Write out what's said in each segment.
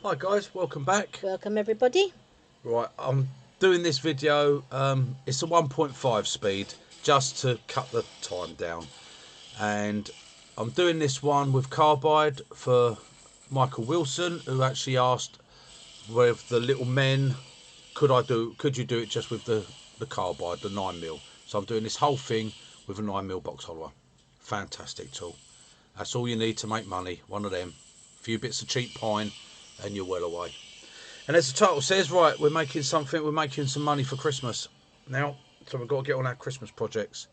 Hi guys, welcome back. Welcome everybody. Right, I'm doing this video, it's a 1.5 speed just to cut the time down, and I'm doing this one with Carbide for Michael Wilson, who actually asked with the little men, could you do it just with the Carbide, the 9mm. So I'm doing this whole thing with a 9mm box holder. Fantastic tool. That's all you need to make money, one of them. A few bits of cheap pine and you're well away. And as the title says, right, we're making some money for Christmas. Now, so we've got to get on our Christmas projects.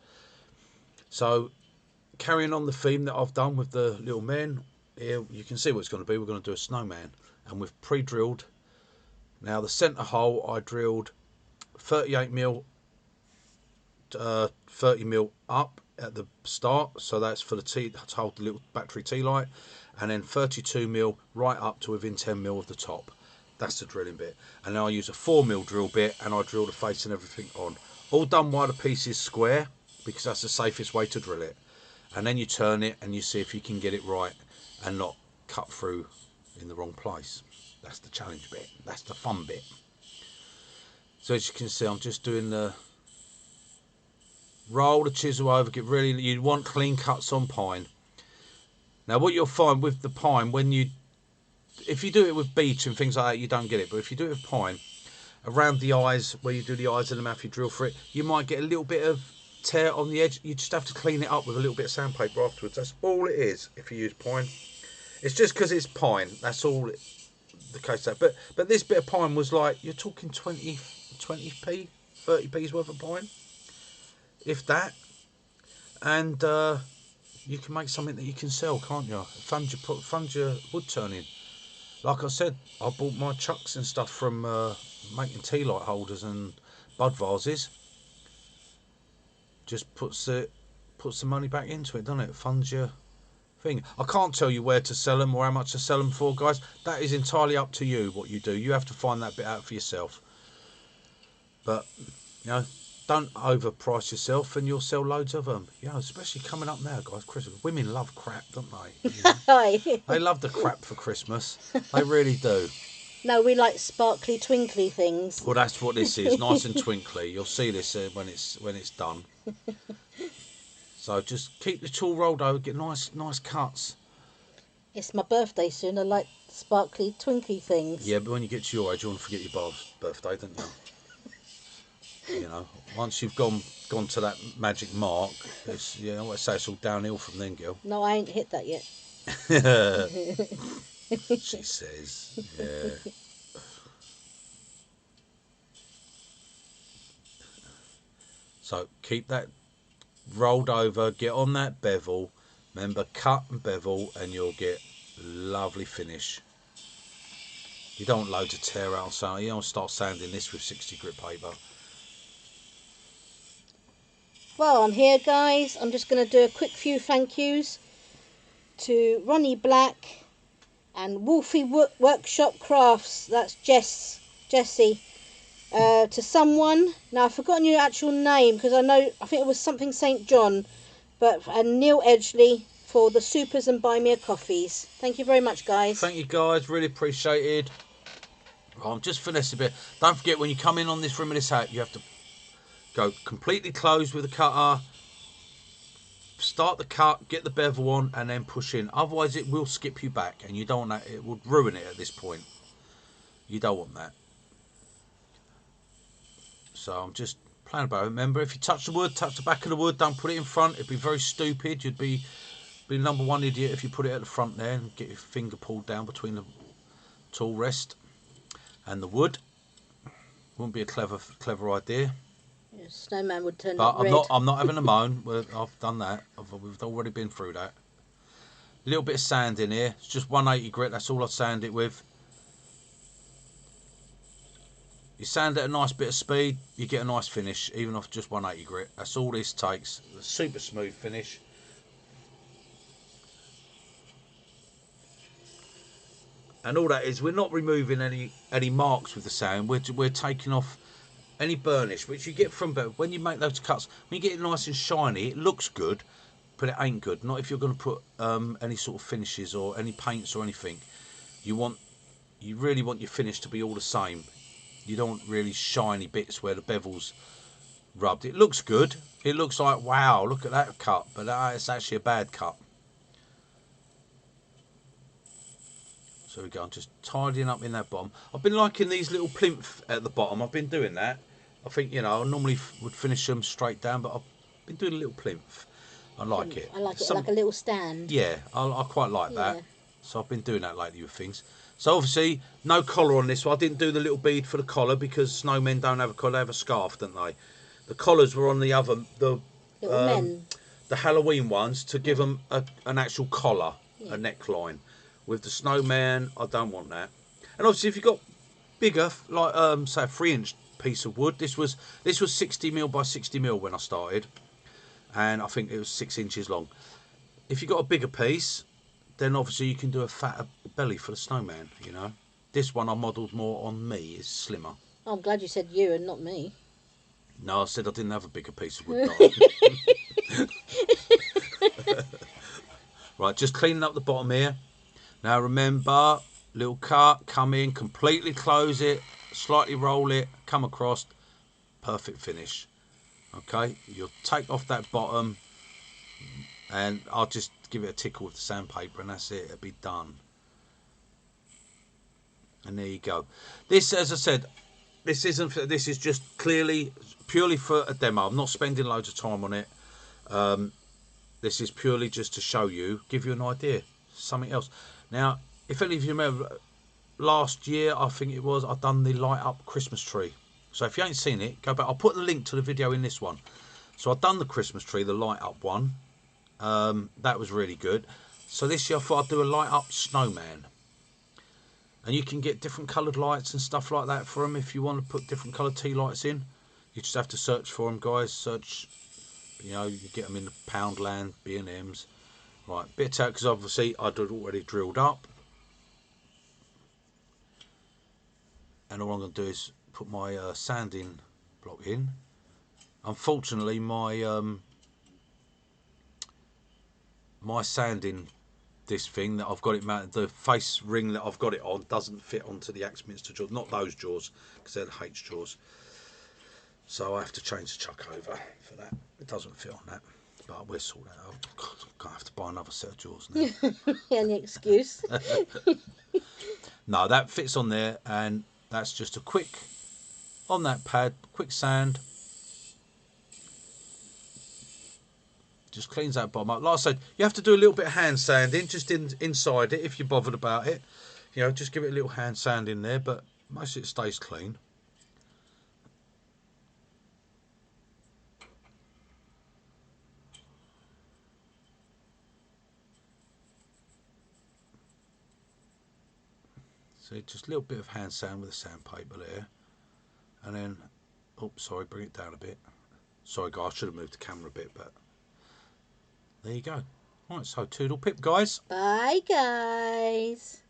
So, carrying on the theme that I've done with the little men, here you can see what it's going to be. We're going to do a snowman. And we've pre-drilled. Now, the centre hole, I drilled 38mm, 30mm up at the start. So that's for to hold the little battery tea light. And then 32mm right up to within 10mm of the top. That's the drilling bit. And then I use a 4mm drill bit and I drill the face and everything on. All done while the piece is square, because that's the safest way to drill it. And then you turn it and you see if you can get it right and not cut through in the wrong place. That's the challenge bit. That's the fun bit. So as you can see, I'm just doing the roll the chisel over. You want clean cuts on pine. Now what you'll find with the pine, if you do it with beech and things like that, you don't get it. But if you do it with pine, around the eyes, where you do the eyes and the mouth, you drill for it, you might get a little bit of tear on the edge. You just have to clean it up with a little bit of sandpaper afterwards. That's all it is if you use pine. It's just because it's pine. That's all the case. But this bit of pine was like, you're talking 20p, 30p's worth of pine, if that. And you can make something that you can sell, can't you? Fund your wood turning. Like I said, I bought my chucks and stuff from making tea light holders and bud vases. Just puts the money back into it, doesn't it? Funds your thing. I can't tell you where to sell them or how much to sell them for, guys. That is entirely up to you what you do. You have to find that bit out for yourself. But, you know, don't overprice yourself and you'll sell loads of them. You know, especially coming up now, guys. Christmas. Women love crap, don't they? You know? Hi. They love the crap for Christmas. They really do. No, we like sparkly, twinkly things. Well, that's what this is. Nice and twinkly. You'll see this when it's done. So just keep the tool rolled over. Get nice cuts. It's my birthday soon. I like sparkly, twinkly things. Yeah, but when you get to your age, you want to forget your birthday, don't you? You know, once you've gone to that magic mark, it's, you know, let's say it's all downhill from then, girl. No, I ain't hit that yet. She says, yeah. So keep that rolled over, get on that bevel. Remember, cut and bevel, and you'll get lovely finish. You don't want loads of tear out, so you don't start sanding this with 60 grit paper. Well, I'm here, guys. I'm just going to do a quick few thank yous to Ronnie Black and Wolfie Workshop Crafts. That's Jessie. To someone, now I've forgotten your actual name, because I think it was something St. John, and Neil Edgley for the supers and buy me a coffees. Thank you very much, guys. Thank you, guys, really appreciated. I'm just finessing a bit. Don't forget, when you come in on this rim of this hat, you have to go completely closed with the cutter, start the cut, get the bevel on, and then push in. Otherwise it will skip you back, and you don't want that. It would ruin it at this point. You don't want that. So I'm just playing about it. Remember, if you touch the wood, touch the back of the wood, don't put it in front. It'd be very stupid. You'd be number one idiot if you put it at the front there and get your finger pulled down between the tool rest and the wood. Wouldn't be a clever idea. Yeah, snowman would turn but red. I'm not having a moan. I've done that. We've already been through that. A little bit of sand in here. It's just 180 grit. That's all I sand it with. You sand at a nice bit of speed, you get a nice finish, even off just 180 grit. That's all this takes. A super smooth finish. And all that is, we're not removing any marks with the sand. We're taking off any burnish, which you get from, when you make those cuts, when you get it nice and shiny, it looks good, but it ain't good. Not if you're going to put any sort of finishes or any paints or anything. You want you really want your finish to be all the same. You don't want really shiny bits where the bevel's rubbed. It looks good. It looks like, wow, look at that cut, but it's actually a bad cut. So we go, I'm just tidying up in that bottom. I've been liking these little plinth at the bottom. I've been doing that. I think, you know, I normally would finish them straight down, but I've been doing a little plinth. I like it. I like it like a little stand. Yeah, I quite like that. Yeah. So I've been doing that lately with things. So obviously, no collar on this one. I didn't do the little bead for the collar because snowmen don't have a collar, they have a scarf, don't they? The collars were on the other, Little men. the Halloween ones to give them an actual collar, Yeah. a neckline. With the snowman, I don't want that. And obviously, if you've got bigger, like say a 3-inch piece of wood, this was 60mm by 60mm when I started, and I think it was 6 inches long. If you've got a bigger piece, then obviously you can do a fatter belly for the snowman. You know, this one I modelled more on me, is slimmer. I'm glad you said you and not me. No, I said I didn't have a bigger piece of wood. No. Right, just cleaning up the bottom here. Now remember, little cut, come in, completely close it, slightly roll it, come across, perfect finish. Okay, you'll take off that bottom and I'll just give it a tickle with the sandpaper and that's it, it'll be done. And there you go. This, as I said, this is just purely for a demo. I'm not spending loads of time on it. This is purely just to show you, give you an idea, something else. Now, if any of you remember, last year, I think it was, I've done the light up Christmas tree. So if you ain't seen it, go back. I'll put the link to the video in this one. So I've done the Christmas tree, the light up one. That was really good. So this year I thought I'd do a light up snowman. And you can get different coloured lights and stuff like that for them if you want to put different coloured tea lights in. You just have to search for them, guys. Search, you know, you get them in the Poundland, B&M's. Right, bit out because obviously I'd already drilled up. And all I'm going to do is put my sanding block in. Unfortunately, my my sanding this thing that I've got it mounted, the face ring that I've got it on doesn't fit onto the Axminster jaws, not those jaws because they're the H jaws. So I have to change the chuck over for that. It doesn't fit on that, but we'll sort that out. God, I'm gonna have to buy another set of jaws now. Any excuse? No, that fits on there, and that's just a quick on that pad, quick sand. Just cleans that bottom up. Like I said, you have to do a little bit of hand sanding just inside it if you're bothered about it. You know, just give it a little hand sand in there, but most of it stays clean. So just a little bit of hand sand with the sandpaper there. And then, oh, sorry, bring it down a bit. Sorry, guys, I should have moved the camera a bit, but there you go. Right, so toodle pip, guys. Bye, guys.